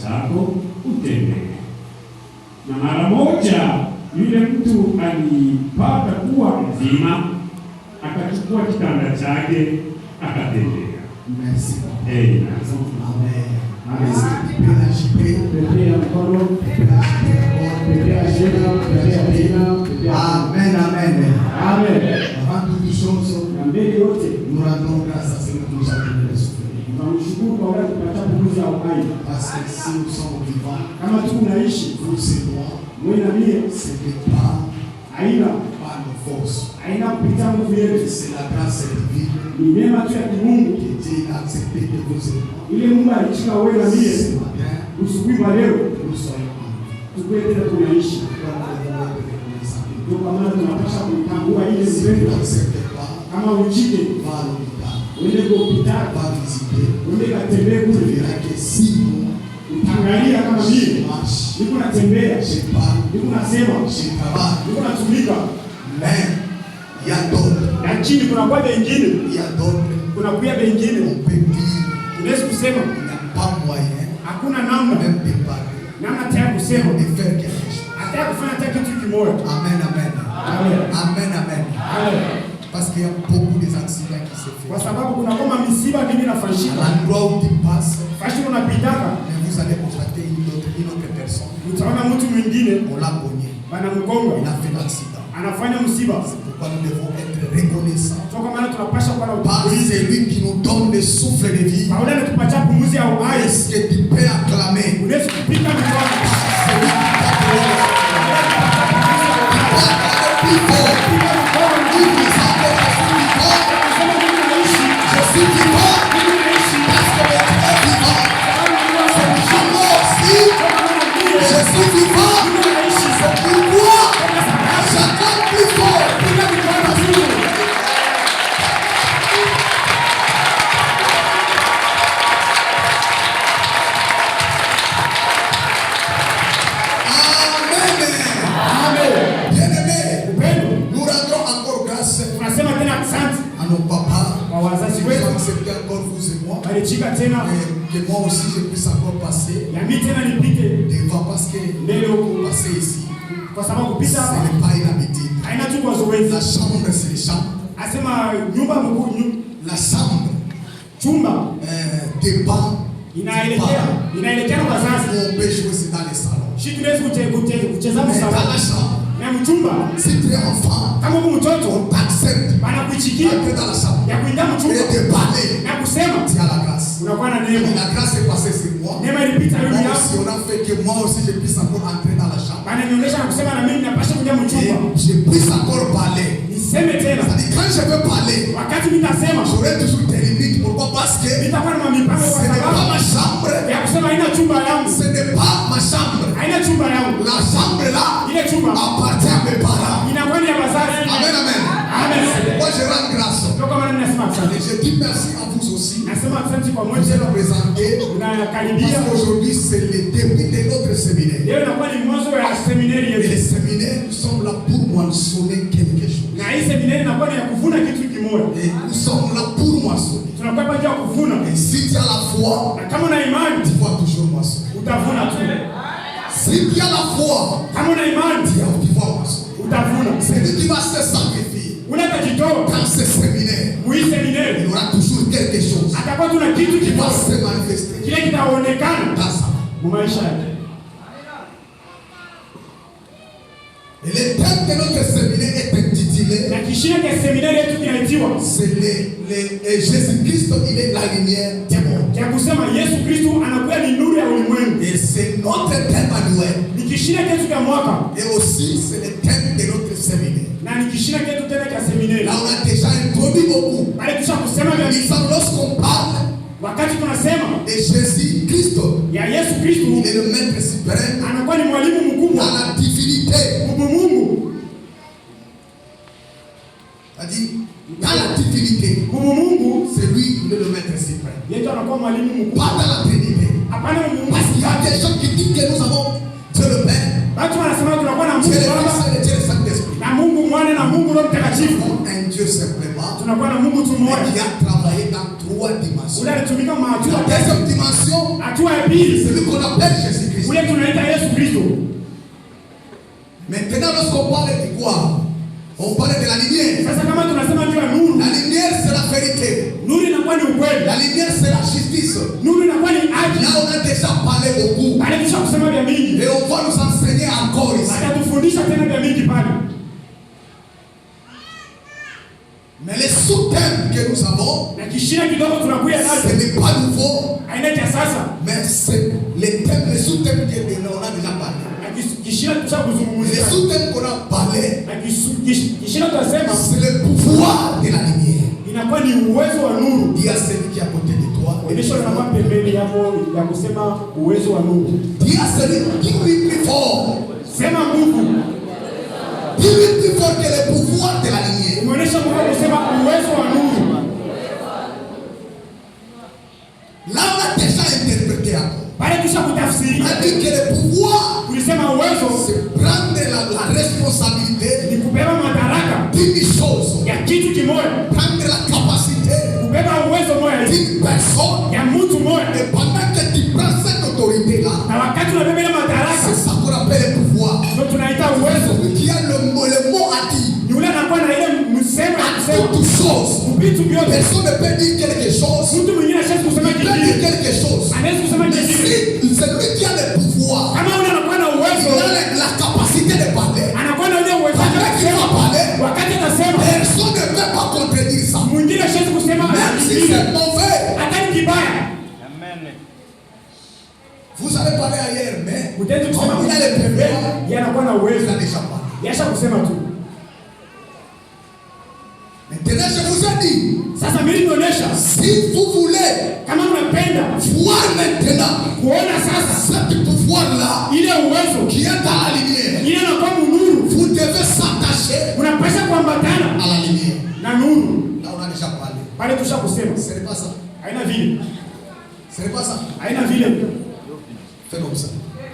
chako utembee. Na mara moja yule mtu alipata kuwa mzima, akachukua kitanda chake akatembea. Merci. Amen. Amen. Avant toute chose, nous rendons grâce à celui qui nous a donné le souffle. Parce que si nous sommes vivants, vous et moi, ce n'est pas nos forces. C'est la grâce divine que Dieu a accepté de vous et moi. Ce matin, nous soyons en vie. Kama ujike va à l'hôpital, va visiter, tu verras que si utangalia kama mimi niko natembea, je parle, niko nasema, je travaille, niko natumika, mais il y a d'autres, lakini kuna kwa wengine, il y a d'autres, kuna kwa wengine, on peut dire, tunaweza kusema il n'y a pas moyen, hakuna namna même de parler, namna tayari kusema de faire quelque chose, hata kufanya hata kitu kimoja. Amen, amen, amen, amen, amen, amen. Parce qu'il y a beaucoup d'accidents qui se font. À l'endroit où tu passes, vous allez constater une autre personne. On l'a cogné. Il a fait l'accident. C'est pourquoi nous devons être reconnaissants. Par celui qui nous donne le souffle de vie. Est-ce que tu peux acclamer? Celui qui t'a que moi aussi je puisse encore passer devant parce que passer ici ce n'est pas une habitude. La chambre c'est les chambres. La chambre des bancs où on peut jouer c'est dans les salons. Mais dans la chambre si tu es enfant on t'accepte d'entrer dans la chambre et de parler. Tu as la grâce. La grâce est passée sur moi. Moi aussi on a fait que moi aussi je puisse encore entrer dans la chambre. Et je puisse encore parler. C'est-à-dire quand je veux parler, j'aurai toujours des limites. Pourquoi? Parce que ce n'est pas ma chambre. Ce n'est pas ma chambre. La chambre là appartient à mes parents. Amen, amen. Moi je rends grâce. Et je dis merci à vous aussi. Vous êtes présentés. Parce qu'aujourd'hui c'est le début de notre séminaire. Et le séminaire, nous sommes là pour moissonner quelque chose. Et nous sommes là pour moissonner. Et si tu as la foi, tu vas toujours moissonner. Si tu as la foi, tu vas moissonner. C'est lui qui va se sacrifier. Dans ce séminaire, il y aura toujours quelque chose qui va se manifester dans sa vie. Et le thème de notre séminaire est intitulé c'est Jésus-Christ, il est la lumière du monde. Et c'est notre thème annuel. Et aussi c'est le thème de notre séminaire. Là on a déjà introduit beaucoup. Lorsqu'on parle de Jésus-Christ, il est le maître suprême dans la divinité. C'est-à-dire, dans la divinité, c'est lui qui est le maître suprême. Pas dans la Trinité. Parce qu'il y a des gens qui disent que nous avons Dieu le Père, Dieu le Fils et Dieu le Saint-Esprit. mtakatifu. Un Dieu simplement. Tunakuwa na Mungu tu mmoja. Qui a travaillé dans 3 dimensions. Ule alitumika mahatua. La deuxième dimension. Hatua ya pili. Celui qu'on appelle Jésus-Christ. Ule tunaita Yesu Kristo. Maintenant, lorsqu'on parle de quoi? On parle de la lumière. Sasa kama tunasema juu ya nuru. La lumière c'est la vérité. Nuru inakuwa ni ukweli. La lumière c'est la justice. Nuru inakuwa ni haki. Là on a déjà parlé beaucoup. Pale kisha kusema vya mingi. Et on va nous enseigner encore ici. Atatufundisha tena vya mingi pale. Mais les sous-thèmes que nous avons, na kishina kidogo tunakuya nazo. Ce n'est pas nouveau. Haina cha sasa. Mais c'est les thèmes, les sous-thèmes qu'on a déjà parlé. Kishina tushakuzungumzia. Les sous-thèmes qu'on a parlé, kishina tunasema c'est le pouvoir de la lumière. Inakuwa ni uwezo wa nuru. Dis à celui qui est à côté de toi. Elisha anakuwa pembeni yako ya kusema uwezo wa nuru. Dis à celui qui lui plus fort. Sema nguvu. Dis-lui plus fort que le pouvoir de la lumière. Umeonyesha Mungu kusema uwezo wa nuru. Là on a déjà interprété encore. Pale kisha kutafsiri. On a dit que le pouvoir, tulisema uwezo c'est prendre la responsabilité ni kubeba madaraka d'une chose. Ya kitu kimoja. Prendre la capacité kubeba uwezo moja d'une personne. Ya mtu moja. Et pendant que tu prends cette autorité là, na wakati unabeba madaraka, c'est ça qu'on appelle le pouvoir. Ndio tunaita uwezo. Celui qui a le mot à dire. Ni ule anakuwa na ile msemo ya kusema toute chose. Vitu vyote. Personne ne peut dire quelque chose. Mtu mwingine anaweza kusema kitu. Il peut dire quelque chose. Anaweza kusema kitu. Celui qui a le pouvoir. Kama ule anakuwa na uwezo, il a la capacité de parler. Anakuwa na ile uwezo wa kusema parler. Wakati anasema personne ne peut pas contredire ça. Mwingine anaweza kusema même si c'est mauvais. Hata ni kibaya. Amen. Vous allez parler ailleurs, mais mtende kusema il a le pouvoir. Yeye anakuwa na uwezo. Déjà parlé. Yasha kusema tu. Maintenant je vous ai dit. Sasa mimi nionyesha. Si vous voulez. Kama mnapenda. Voir maintenant. Kuona sasa. Ce pouvoir là. Ile uwezo. Qui est dans la lumière. Ile anakuwa nuru. Vous devez s'attacher. Unapaswa kuambatana. À la lumière. Na nuru. Là on a déjà parlé. Pale tushakusema. Ce n'est pas ça. Haina vile. Ce n'est pas ça. Haina vile. Fais comme ça.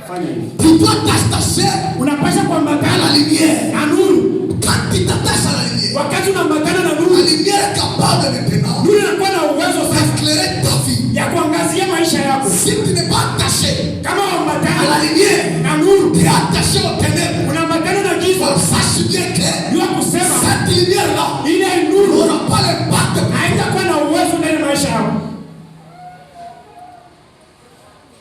Fanya. Tu dois t'attacher. Unapaswa kuambatana à la lumière. Na nuru. Quand tu t'attaches à la lumière, wakati unaambatana na nuru, la lumière est capable maintenant nuru inakuwa na uwezo sasa d'éclairer ta vie, ya kuangazia maisha yako. Si tu n'es pas attaché kama unaambatana à la lumière na nuru, tu es attaché aux ténèbres, unaambatana na giza, sache bien que yua kusema cette lumière là, ile nuru n'aura pas l'impact, haitakuwa na uwezo ndani ya maisha yako.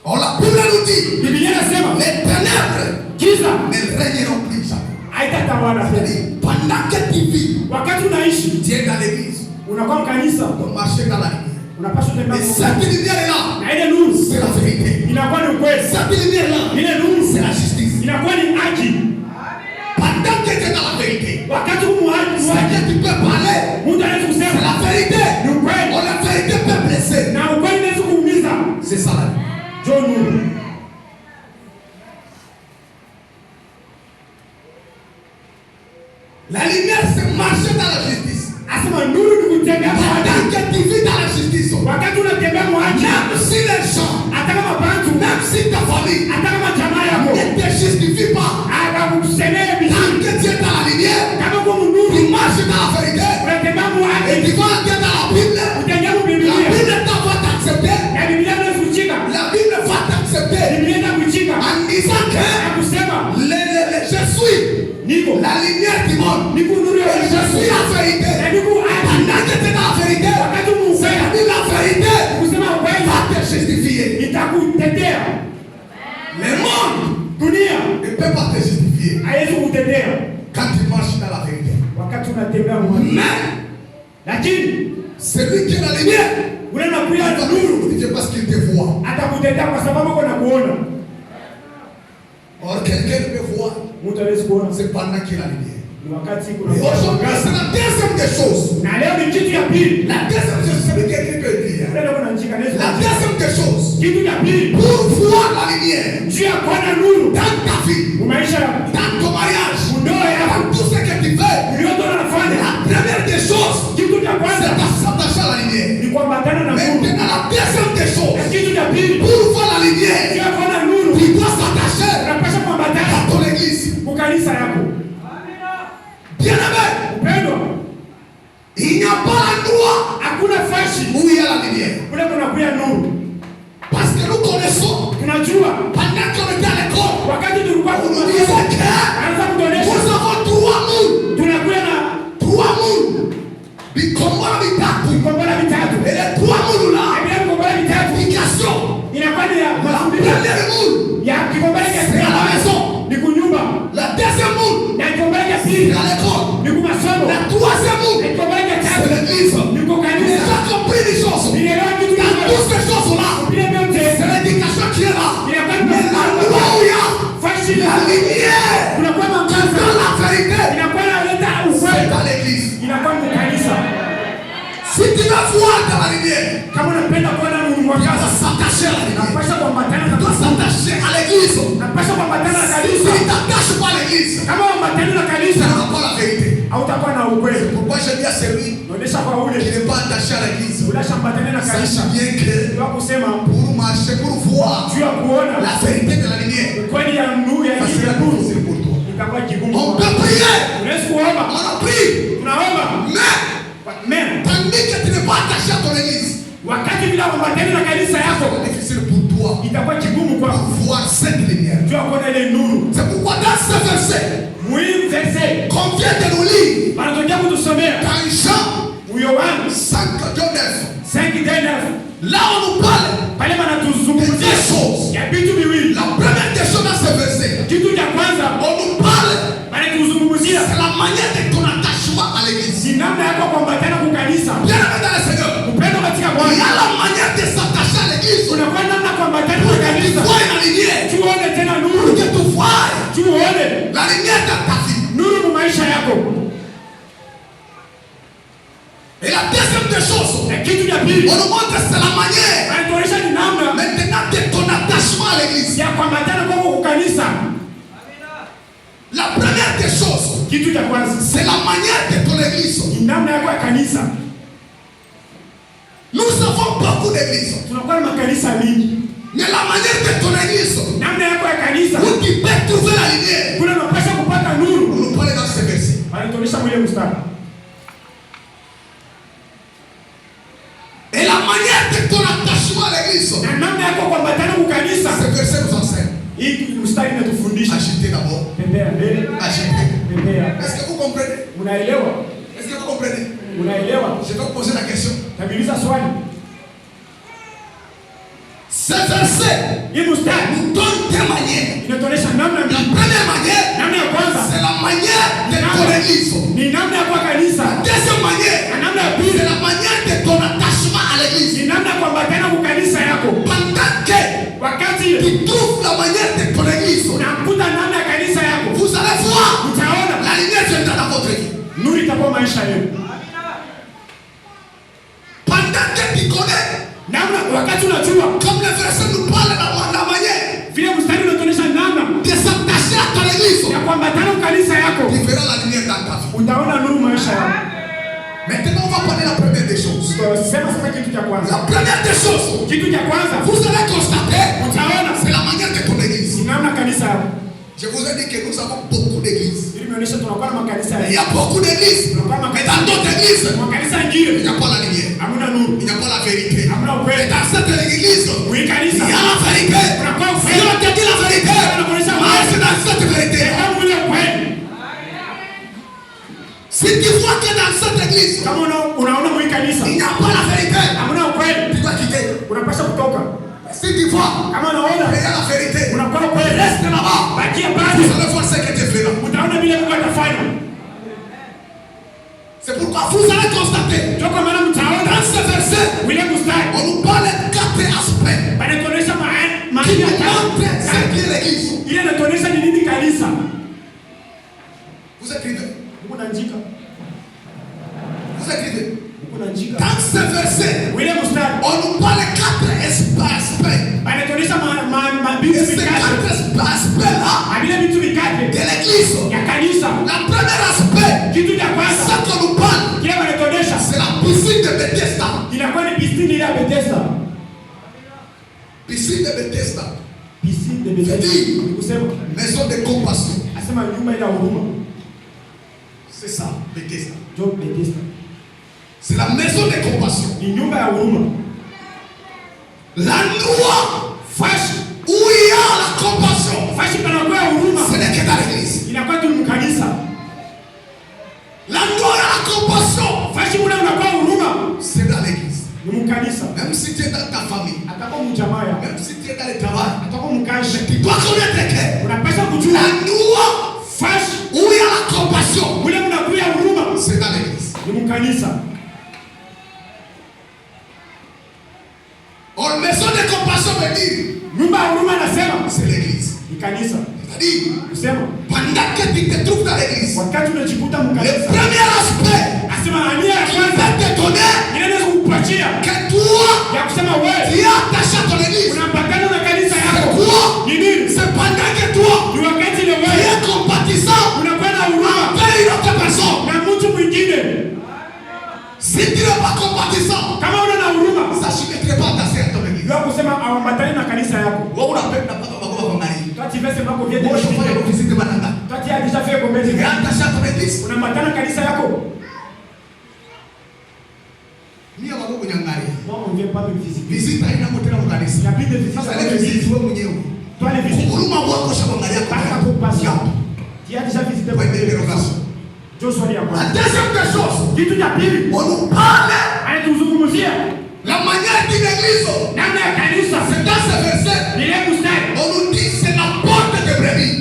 On la Bible nous dit, Biblia inasema les ténèbres giza ne régneront plus jamais. Haitatawala tena. Pendant que tu vis, wakati unaishi, tu es dans l'église, unakuwa kanisa, tu marches dans la lumière. Unapaswa kutembea. Et cette lumière là, na ile nuru c'est la vérité. Inakuwa ni ukweli. Cette lumière là, ile nuru c'est la justice. Inakuwa ni haki. Pendant que tu es dans la vérité, wakati umuhaki wake tu peux parler. Mungu anaweza kusema c'est la vérité. Ni ukweli. On la vérité peut blesser. Na ukweli unaweza kuumiza. C'est ça la vie. Ndio nuru. La lumière c'est marcher dans la justice. Asema nuru ni kutembea kwa haki. Pendant que tu vis dans la justice, wakati unatembea kwa haki, même si les gens, hata kama bantu, même si ta famille, hata kama jamaa yako ne te justifie pas, hawakusemee tant vizuri, que tu es dans la lumière, kama kwa nuru, tu marches dans la vérité, unatembea kwa haki, et tu vas entrer dans la Bible. utaingia kwa La Biblia. Bible va t'accepter. Na Biblia inaweza kuchika. La Bible va t'accepter Biblia inakuchika. en disant que akusema je suis niko la lumière du monde. Niko nuru ya Je suis la vérité. Na niko haki. Pendant que tu es dans la vérité, wakati umeufanya la vérité kusema ukweli va te justifier. itakutetea. Le monde dunia ne peut pas te justifier haiwezi kutetea quand tu marches dans la vérité. wakati unatembea mwani. Mais lakini celui qui est dans la lumière, unakuya il va nuru te justifier parce qu'il te voit. atakutetea kwa sababu uko nakuona. Or quelqu'un peut voir, Mtu hawezi kuona c'est pendant qu'il a la lumière. ni wakati kuna. Et aujourd'hui, c'est la deuxième des choses. Na leo ni kitu ya pili. La deuxième chose, c'est celui qui écrit que il y a. Ndio kuna njika nezi. La deuxième des choses, Kitu ya pili. pour voir la lumière Njia ya kuona nuru dans ta vie, maisha yako, dans ton mariage, ndoa yako, dans tout ce que tu fais. yote unafanya. La première des choses, Kitu cha c'est kwanza de s'attacher à la lumière. ni kuambatana na nuru. Maintenant, la deuxième des choses, Kitu cha pili, pour voir la lumière, njia ya kuona nuru tu dois s'attacher unapaswa kuambatana à ton église. kwa kanisa yako. Bien-aimé, Upendo sababu tunakuya nuru. Parce que nous connaissons. Tunajua Pendant qu'on était à l'école, wakati tulikuwa on nous disait que nous avons 3 moules. tunakuya na 3 moules. Bikombola bitatu. kombola vitatu. Et les 3 moules là, Bila kombola vitatu application. inakuwa ni ya La mafundisho première moule, ya kikombola cha c'est à la maison. ni kunyumba. La deuxième moule, Na kikombola cha c'est pili à l'école. ni kumasomo. La troisième Na moule, kikombola cha c'est tatu l'église. ni kwa Vous kanisa. avez compris les choses. Nielewa kitu Dans kimoja. toutes ces choses-là, Bila vyote c'est l'éducation qui est là. inakuwa Mais là où il y a fashi la lumière kunakuwa mwangaza. dans la vérité, Inakuwa inaleta c'est ukweli. dans l'église. Inakuwa ni kanisa. Si tu veux voir dans la lumière, Kama unapenda kuona tu mwangaza, dois s'attacher à la lumière. napasha kuambatana Tu na dois s'attacher à l'église. napasha kuambatana na Si kanisa. tu t'attaches pas à l'église, Kama uambatani na tu kanisa, n'auras pas la vérité. hautakuwa na ukweli. Pourquoi je dis à celui Naonesha kwa qui ule n'est pas attaché à l'église, unashambatana na kanisa. sache bien que Ndio kusema pour marcher, pour voir juu ya kuona la vérité de la lumière, ukweli ya nuru ya ça giza sera nuru difficile pour toi. itakuwa kigumu. On peut prier, Unaweza kuomba, on a prié, tunaomba, mais tandis que tu n'es pas attaché à ton église, wakati bila uambatani na kanisa yako c'est difficile pour toi itakuwa kigumu pour kwako voir cette lumière. juu ya kuona ile nuru. C'est pourquoi dans ce verset Muhimu verse qu'on vient de nous lire, wanatokea kutusomea dans Jean Yohana 5:9, 5:9 là on nous parle pale de wanatuzungumzia deux choses. ya vitu viwili. La première des choses dans ce verset, Kitu cha kwanza on nous parle, wanatuzungumzia c'est la manière de ton attachement à l'église. si namna yako kuambatana kwa kanisa. Bien aimé dans le Seigneur, Upendo katika il y Bwana a la manière de s'attacher à l'église. unakuwa namna kuambatana Pour kwa que tu kanisa. vois la lumière, Tuone tena pour nuru, que tu vois tuone la lumière dans ta vie. nuru mu maisha yako. Et la deuxième des choses, Na kitu cha pili on nous montre c'est la manière wanatuonyesha ni namna maintenant de ton attachement à l'église. ya kuambatana kwako kwa kanisa. La première des choses, Kitu cha kwanza c'est la manière de ton église. ni namna yako ya kanisa. Nous avons beaucoup d'églises, Tunakuwa na makanisa mingi, mais la manière de ton église, namna yako ya kanisa où tu peux trouver la lumière, kuna unapasha kupata on nuru. nous parle dans ce verset. Wanatuonyesha mwile mstari Et la manière de ton attachement à l'église, na namna yako kuambatana kwa kanisa. ce verset nous enseigne. Hii mstari inatufundisha Agitez d'abord. pepea mbele, Agitez. pepea. Est-ce que vous comprenez? Unaelewa? Est-ce que vous comprenez? Unaelewa? Je vais vous poser la question. Tabiuliza swali. Ce verset Hii mstari nous donne deux manières. inatuonyesha namna La mbili. première manière, Namna ya kwanza c'est la manière de ton église. ni namna ya kwa kanisa, La deuxième manière, na namna ya c'est pili la manière de ton attachement à l'église. ni namna ya kuambatana kwa kanisa yako. Pendant que Wakati tu trouves la manière de ton église, unakuta namna ya kanisa yako, vous allez voir utaona la lumière viendra dans votre vie. nuru itakuwa maisha yenu. Pendant que tu connais, Namna wakati unajua comme le verset nous parle de la manière vile mstari unatuonyesha namna de s'attacher à ton église, ya kuambatana kwa kanisa yako, tu verras la lumière dans ta vie. utaona nuru maisha yako. Maintenant, on va parler de la première des choses. Sema sasa kitu cha kwanza. La première des choses, Kitu cha kwanza vous allez constater, utaona c'est la manière de ton église. ni namna kanisa yako. Je vous ai dit que nous avons beaucoup d'églises. Ili imeonyesha tunakuwa na makanisa Il y ya a beaucoup d'églises. Mais dans d'autres églises, makanisa il ingine n'y a pas la lumière. hamuna nuru, Il n'y a pas la vérité. hamuna Et ukweli. dans cette église, Hii il kanisa y a la vérité. unakuwa Si ukweli. on te dit la vérité, marche dans cette vérité. Kama ule ukweli. Si tu vois que dans cette église, Kama unaona hii kanisa il n'y a pas la vérité, hamuna ukweli, tu dois quitter. unapaswa kutoka. Si tu vois Kama unaona qu'il y a la vérité, unakuwa ukweli, reste là-bas. bakia Vous pale. allez voir ce que Dieu fera. Utaona vile Mungu atafanya. C'est pourquoi vous allez constater, Ndio kwa maana mtaona dans ce verset, ule mstari on nous parle de 4 aspects banatuonyesha qui maana nous ya montrent ce qu'est l'église. ile inatuonyesha ni nini kanisa. Vous écrivez. Mungu anaandika. Vous écrivez. Mungu anaandika. Dans ce verset, Ule mstari on nous parle de 4 aspects. banatuonyesha Et vitu ces vikate. 4 aspects-là Vile vitu vikate de l'église, ya kanisa. la première aspect, Kitu cha c'est kwanza ça qu'on nous parle, kile banatuonyesha c'est la piscine de Bethesda. inakuwa ni piscine ile ya Bethesda. Piscine de Bethesda. Piscine de Bethesda. Ni kusema Maison de compassion. asema nyumba ile ya huruma. C'est ça, Bethesda. Ndio Bethesda. C'est la maison de compassion. Ni nyumba ya huruma. L'endroit où il y a la compassion, ce n'est que dans l'église. L'endroit où il y a la compassion, c'est dans l'église. Même si tu es dans ta famille, même si tu es dans le travail, tu dois connaître que l'endroit où il y a la compassion, c'est dans l'église. Une maison de compassion veut dire c'est l'église. C'est-à-dire, pendant que tu te trouves dans l'église, le premier aspect qui va te donner que toi, tu es attaché à ton église. C'est quoi? C'est pendant que toi, tu es compatissant envers une autre personne. Si tu n'es pas compatissant, sache que tu n'es pas attaché à ton église. Toi, tu as déjà fait combien de temps? Attaché à ton église. Non, on ne vient pas me visiter. Visite à une autre organisme. Il y a plus de visites. Toi, les visites. Tu as déjà visité. La deuxième des choses, on nous parle la manière d'une église. C'est dans ce verset, on nous dit c'est la porte de brebis.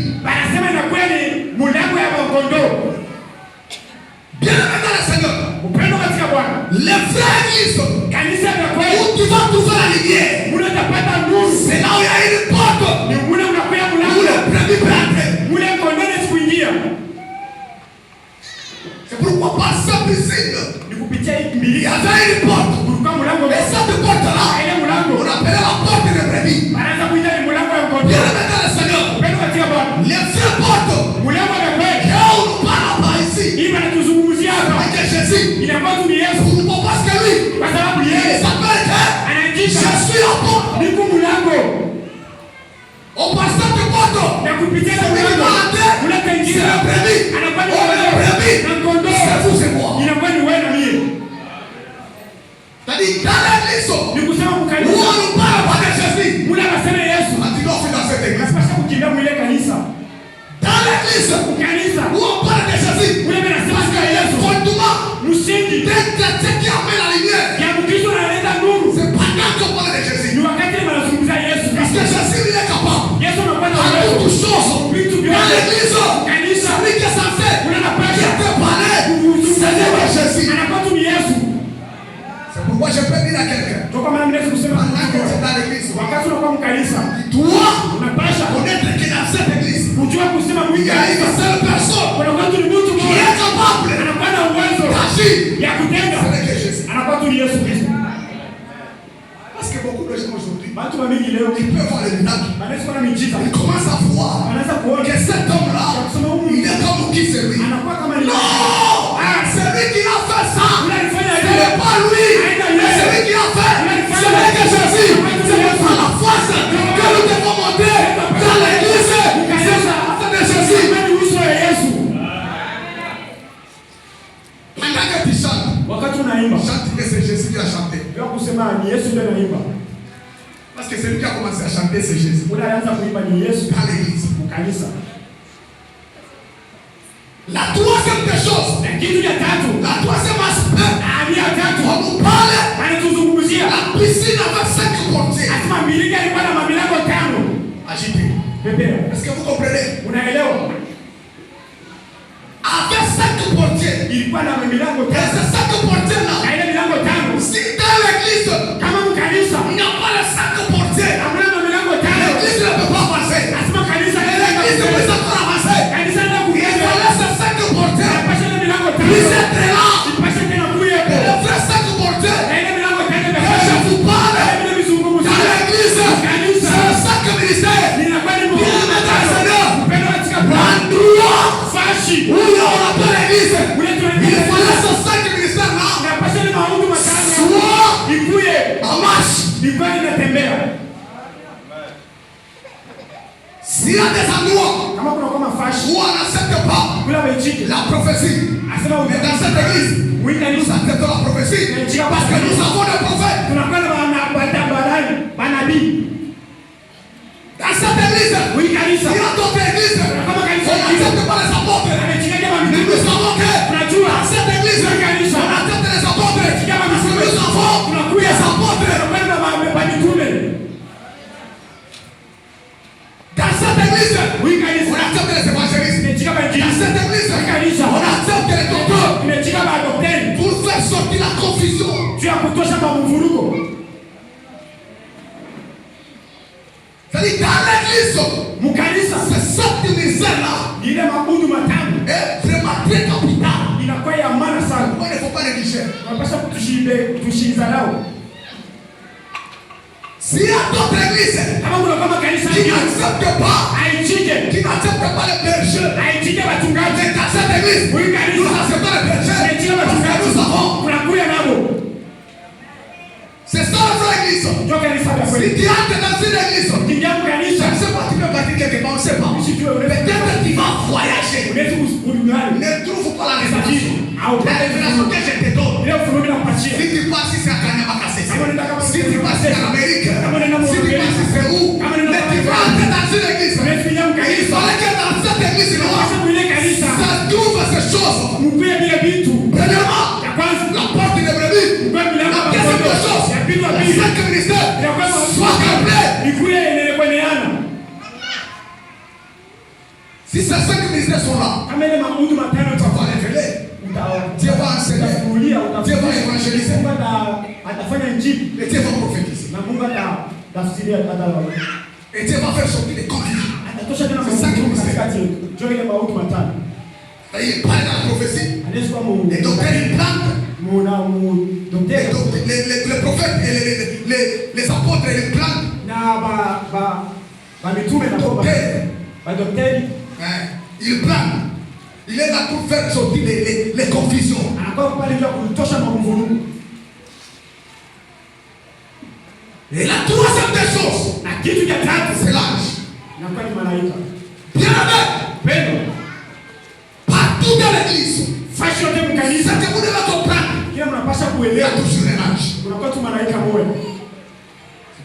Bien aimé dans le Seigneur, les vraies églises où tu vas trouver la lumière, c'est là où il y a une porte où le brebis peut entrer. C'est pourquoi par simple signe, il y avait une porte. Et cette porte-là, on appelait la porte de brebis. Bien aimé dans le Seigneur, les vraies portes, là où nous parlons pas ici, avec Jésus, parce que lui, il s'appelle que je suis la porte. On passe cette porte, c'est lui qui va entrer, c'est le brebis. On est le brebis, c'est vous, c'est moi. C'est-à-dire, dans l'église, où on nous parle pas de Jésus, on dit non, c'est dans cette église. Dans l'église, où on parle de Jésus, parce qu'il y a fondement d'un chrétien qui amène la lumière. C'est pas quand on parle de Jésus. Parce que Jésus, il est capable à toute chose. Dans l'église, celui qui est censé te parler, c'est Jésus. C'est pourquoi je peux dire à quelqu'un, pendant que tu es dans l'église, toi, connaître que dans cette église, il y a une seule personne qui est capable d'agir. C'est Jésus. Parce que beaucoup de gens aujourd'hui, ils peuvent voir les miracles. Ils commencent à voir que cet homme-là, il est comme qui c'est lui. Non! C'est lui qui a fait ça. Ce n'est pas lui. C'est lui qui a fait. C'est lui que Jésus. C'est pas la force que nous devons monter dans l'église. C'est la force de Jésus. Pendant que tu chantes, chante que c'est Jésus qui a chanté. Parce que c'est lui qui a commencé à chanter, c'est Jésus. Dans l'église. La troisième des choses, la troisième aspect, on nous parle la piscine avec 5 portiers. Agitez. Est-ce que vous comprenez? Avec 5 portiers. Et ces 5 portiers-là, si dans l'église, il n'y a pas les 5 portiers, l'église ne peut pas passer. L'église ne peut pas avancer. Il fallait ces 5 portiers. Ils étaient là. Et les vrais 5 portiers, quand je vous parle, dans l'église, c'est le 5 ministères. Bien aimé dans le Seigneur, l'endroit où on appelle l'église, il fallait ces 5 ministères-là soit en marche. S'il y a des endroits où on n'accepte pas la prophétie, mais dans cette église, nous acceptons la prophétie parce que nous avons des prophètes. batambarani manabii. Dans cette église, Oui, kanisa. il y a d'autres églises. Kama kanisa On n'accepte pas les apôtres. amechikaje Mais mitume. nous savons que Tunajua dans cette église, on accepte les apôtres. Nous avons les apôtres. tunakwenda kwa mitume. Dans cette église, Oui, on kanisa. accepte les évangélistes. Tumechika Dans injili. cette église, on accepte les docteurs Tumechika daktari. pour faire sortir la confusion. Juu ya kutosha kwa mvurugo. C'est-à-dire dans l'église, Mkanisa c'est cette misère-là ile mabudu matano est vraiment très capitale. inakuwa ya maana sana. Il ne faut pas négliger. Tunapaswa tushizarau. S'il y a d'autres églises Kama kuna kama kanisa qui hili n'acceptent pas, haichije, qui n'acceptent pas les bergers, haichije wachungaji. mais dans cette église, Oui, kanisa. nous acceptons les bergers Haichije parce que wachungaji. nous savons. Tunakuya nabo. C'est ça la vraie église. Ndio kanisa la Si kweli. tu entres dans une église, Kingia je kanisa. ne sais pas, tu peux partir quelque part, on ne sait pas. Peut-être tu vas voyager. Unaweza kusikuduniani. Ne trouve pas la révélation. La révélation que je te donne. Ile ufunuo na kuachia. Si tu passes ici à Kanyamaka, c'est ça. Si tu passes en Amérique, Kama nenda si tu passes c'est où, mais tu vas entrer dans une église. Unafikia Il mkanisa. fallait que dans cette église-là, Sasa mwile kanisa. ça trouve ces choses. Mkuye vile vitu. Premièrement, Ya kwanza. la porte des brebis. Mkuye milango La ya deuxième kondoo. chose, Ya pili wa les pili. 5 ministères Ya kwanza soient complets. ikuye inaelekeana. Si ces 5 ministères sont là, Kama ile mabudu matano ça va révéler. Dieu va enseigner. utafunulia, Dieu va évangéliser. Mungu atafanya injili Et Dieu va prophétiser. na Mungu atafsiria Et Dieu va faire sortir les confusions. atatosha tena mabudu katikati yetu. Ndio ile mabudu matano. Il parle dans la prophétie. Anaweza kuwa mu Les docteurs, ils plantent. Les prophètes et les apôtres, ils plantent. na ba mitume na ba daktari Ils plantent. Il est là pour faire sortir les confusions. anakuwa pale ndio kutosha mavurugu. Et la troisième des choses, Na kitu cha tatu c'est l'ange. inakuwa ni malaika. Bien aimé, Pendo partout dans l'église, fashi yote c'est mkanisa que vous devez comprendre. kila mnapasha Il y kuelewa a toujours un ange. kunakuwa tu malaika moja.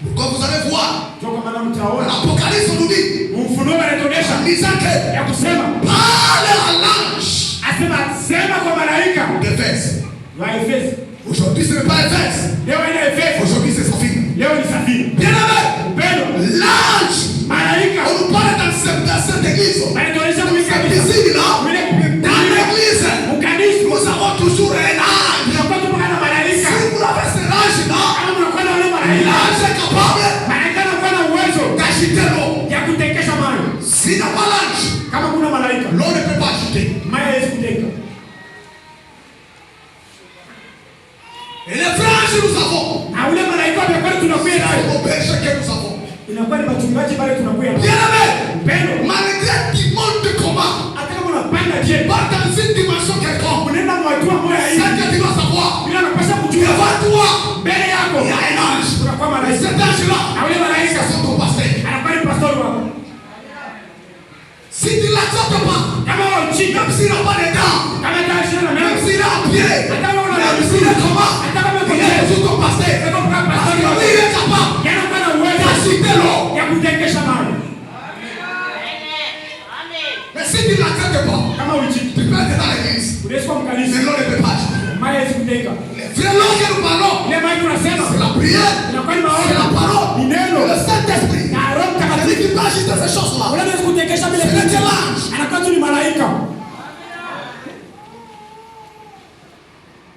Pourquoi vous allez voir, Ndio kwa maana mtaona l'Apocalypse nous dit, ufunuo unatuonyesha en disant que ya kusema parle à l'ange asema sema kwa malaika d'Éphèse. wa Efeso. Aujourd'hui, ce n'est pas Éphèse. Leo ina Efeso, Aujourd'hui, c'est Sophie. leo ni Safina. Bien aimé, Pendo l'ange, malaika on nous parle dans cette église. anatuonyesha Cette mwikamisa piscine là, dans l'église, mkanisa nous avons toujours un ange. tunakuwa tumekaa na malaika. Si vous avez ce ange là, Kama mnakuwa na wale malaika, l'ange est capable malaika anakuwa na uwezo d'agiter l'eau. ya kutekesha maji. S'il n'y a pas l'ange, Kama kuna malaika, l'eau ne peut pas agiter. maji haiwezi kuteka. Et les vrais anges nous avons, Na ule malaika wa kweli tunakuwa naye, au berger que nous avons. inakuwa ni wachungaji pale tunakuwa naye. Bien aimé, Pendo malgré qu'il monte comment, hata kama unapanda je, pas dans une dimension quelconque, unaenda mwatua moja c'est hivi, que tu dois savoir, bila unapaswa kujua devant toi, mbele yako il y a un ange. tunakuwa Et malaika. cet ange-là, Na ule malaika c'est ton pasteur. anakuwa ni pastori wako. Si tu ne l'acceptes pas, Kama wewe uchika, même s'il n'a pas de dents, kama hata shida na même mimi, s'il est en pied, hata kama una même s'il est comment, hata kama uko il est toujours ton pasteur. Sema kwa Parce pastori que wako. lui, il est capable Yanakuwa na uwezo d'agiter l'eau. ya kutekesha maji. Mais si tu ne l'acceptes pas, Kama uchiki, tu peux être dans l'église. unaweza kuwa Mais mkanisa, l'eau ne peut pas agiter. maji haiwezi kuteka. Les vrais lots que nous parlons, Ile maji tunasema c'est la prière, inakuwa ni c'est la maombi, parole, ni neno le Saint-Esprit. na Roho C'est lui Mtakatifu. qui peut agiter ces choses-là. Unaweza kutekesha bila C'est kitu. l'ange. Anakuwa tu ni malaika.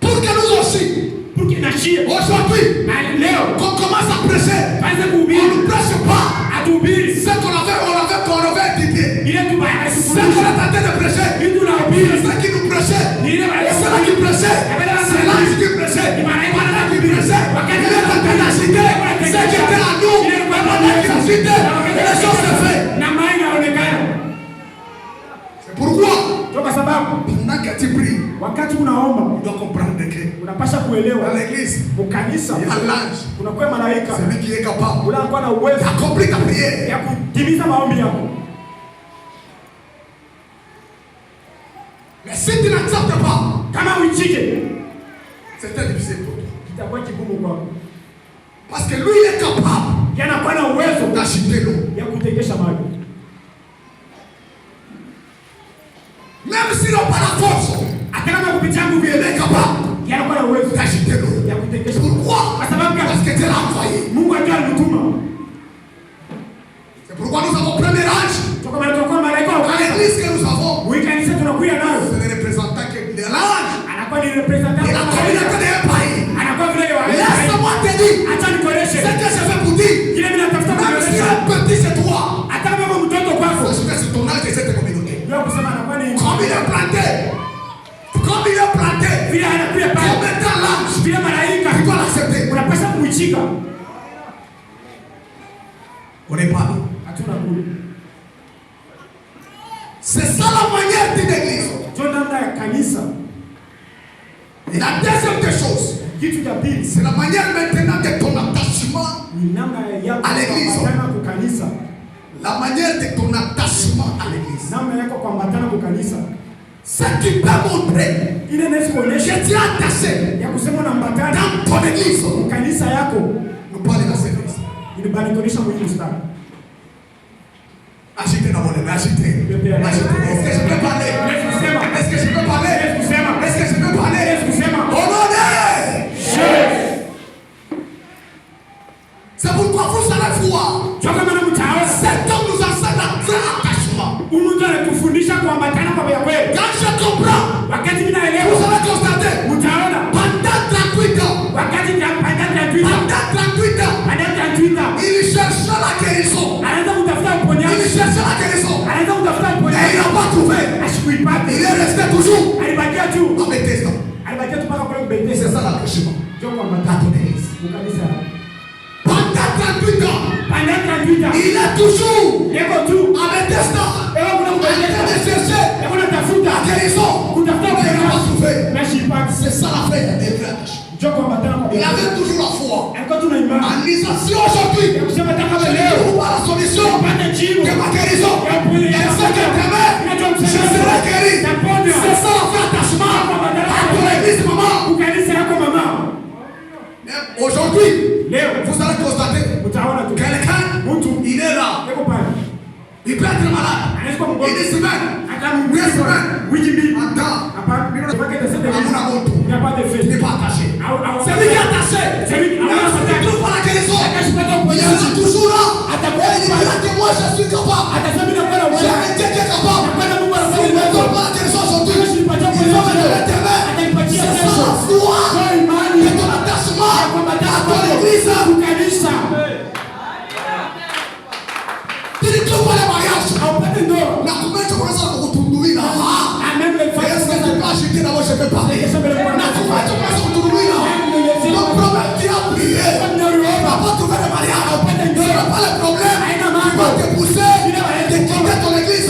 Pour que nous aussi, Tukinashia aujourd'hui, na leo qu'on commence à prêcher, tuanze on kuhubiri, ne prêche pas atuhubiri ce qu'on avait étudié. ile tu baya Ce qu'on sifundisha est en train de prêcher, vitu na ubiri ceux qui nous prêchaient, ni ile et malaika. ceux qui prêchaient, c'est l'ange qui prêchait. Pendant qu'il prêchait, il est en train d'agiter ce qui était à nous. Pendant qu'il agitait, les choses se font. na maji inaonekana. C'est pourquoi, Kwa sababu pendant que tu pries, wakati unaomba tu dois comprendre que unapasha dans kuelewa l'église, ukanisa il y a l'ange, unakuwa malaika celui qui est capable unakuwa na uwezo d'accomplir ta prière. ya kutimiza maombi yako. Mais si tu n'acceptes pas, Kama uitike c'est très difficile pour toi. kitakuwa kigumu kwako. Parce que lui il est capable yanakuwa na uwezo d'agiter l'eau. ya kutekesha maji. Même s'il n'a pas la force, hata kama kupitia nguvu il est capable yanakuwa na uwezo d'agiter l'eau. ya kutekesha. Pourquoi? Kwa sababu Parce que Dieu l'a envoyé. Mungu ndiye alimtuma. C'est pourquoi nous avons premier âge. Toka mara tokwa malaika wa Dans l'église que nous avons, kanisa tunakuya nayo. c'est le représentant de l'âge. Anakuwa ni representant Et la communauté d'un pays. anakuwa vile wa Laisse-moi te dire, acha nikuoneshe ce que je vais vous dire. kile mimi natafuta Même si kuonesha. un petit c'est toi, Hata kama mtoto kwako c'est ton âge et cette communauté. ndio kusema anakuwa ni Comme il est planté, comme il est planté, vile anakuya pale comme étant l'âge, vile malaika tu dois l'accepter. unapaswa kuichika. On n'est pas là. Hatuna kule. C'est ça la manière d'une église. Ndio namna ya kanisa. Et la deuxième des choses, Kitu cha pili c'est la manière maintenant de ton attachement. ni namna ya À l'église. kuambatana kwa kanisa. La manière de ton attachement à l'église. Namna yako kuambatana kwa kanisa. Ce qui peut montrer Ile inaweza kuonesha que tu es attaché ya kusema unambatana dans ton église. kwa kanisa yako. Nous parlons dans cette église. Ilibarikonisha muhimu sana. Agitez dans mon aime, agitez. Agitez. Est-ce que je peux parler? Est-ce que je peux parler? Est-ce que je peux parler? Au nom de c'est pourquoi vous allez voir. Cet homme nous enseigne un vrai attachement. Mungu anatufundisha kuambatana kwa kweli. Quand je comprends, Wakati vous ninaelewa allez constater, utaona pendant 38 ans, wakati pendant 38 ans, il cherchait la guérison. anaanza kutafuta uponyaji. Il cherchait la guérison. Anaanza kutafuta Et il uponyaji. n'a pas trouvé. Ashikuipata. Il est resté toujours Alibakia tu. en Bethesda. Alibakia tu mpaka kule Et kubetesa. c'est ça l'attachement Ndio à kuambatana ton église. kwa kanisa. Pendant 38 ans, Pendant 38 ans. il est toujours Yeko tu. à Bethesda. Ewa kuna En train kubetesa. de chercher Yeko natafuta. la guérison. Kutafuta Mais il n'a pas uponyaji. trouvé. Na shipata. C'est ça la fête des vrais attachements. Ndio kuambatana kwa Il avait toujours la foi. Alikuwa tuna imani. En disant si aujourd'hui, Ya kusema hata je kama ne leo trouve pas la solution upate jibu. que ma guérison, Ya pili je ya sais que demain, je serai guéri. C'est ça la vraie attachement à ton église, maman. Kanisa yako mama. Aujourd'hui, Leo vous allez constater, utaona tu quelqu'un, il est là. yako pale. Il peut être malade. Anaweza kuwa Il mgonjwa. est semaine. Hata mgonjwa. Wiki mbili. Attends. Hapa mimi nataka kusema hivi. Amuna moto. Il n'y a pas de Il fait. n'est pas attaché. C'est C'est lui qui est attaché. lui qui Mais si tu ne trouves pas la guérison, il est toujours là. Et il dira que moi je suis capable. atasema ndio kwa J'ai wewe. un Dieu qui est capable. Kwenda Mungu S'il ne me donne pas la guérison aujourd'hui, il va me donner demain. atanipatia C'est ça kesho. la foi Kwa imani de ton attachement kuambatana à kwa ton église. kanisa. Tu ne trouves pas les mariages. Haupati ndoa. Na kumbe tu unaweza kukutundulia. Amen le fait. Est-ce que tu peux agiter d'abord, je peux parler. Na kumbe tu unaweza kukutundulia. Le problème qui a prié, tu n'as pas trouvé de mariage. Ce n'est pas le problème qui va te pousser de quitter ton église.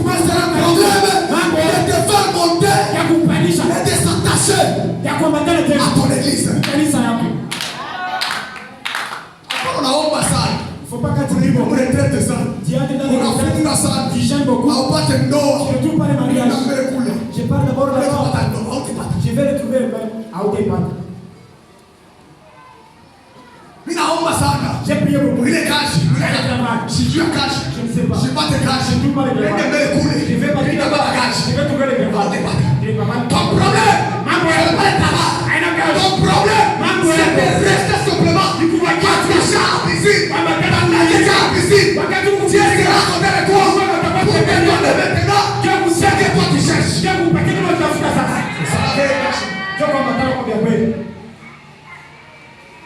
Mais c'est le problème de te faire monter Ya kumpanisha. et de s'attacher Ya kuambatana à tena. ton église. Kanisa yako. Unaomba sana. Faut pas qu'être libre. Unaretraite sana. Diante dans les Unafunga sana. J'aime beaucoup. Haupate ndoa. Je trouve pas les mariages. Na mbele kule. Je parle d'abord de la mort. Unapata ndoa, hautapata. Je vais retrouver le même à Outepata. Mimi naomba sana. J'ai prié beaucoup. Ile kazi. Sijui ya kazi. Je ne sais pas. Sipate kazi. Je trouve pas les Nende greffes. mbele kule. Je vais partir Nitapata là-bas. kazi. Je vais trouver les greffes. Hautapata. Je vais pas Ton problème, c'est pas le tabac. Ton problème, c'est de rester simplement accroché à la piscine. T'engager à la piscine. Dieu sera à côté de toi pour te donner maintenant ce que toi tu cherches. Je vous paquet de votre affaire ça. C'est la vérité. Je comprends pas bien kweli.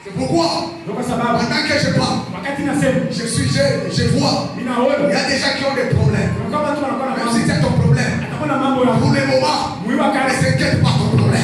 C'est pourquoi, Ndio sababu pendant que je parle, wakati nasema je suis jeune, je vois, il ninaona y a des gens qui ont des problèmes. kama watu wanakuwa na Même mambo. si c'est ton problème, Atakuwa na mambo ya pour le moment, mwiwa ne kale. s'inquiète pas ton problème.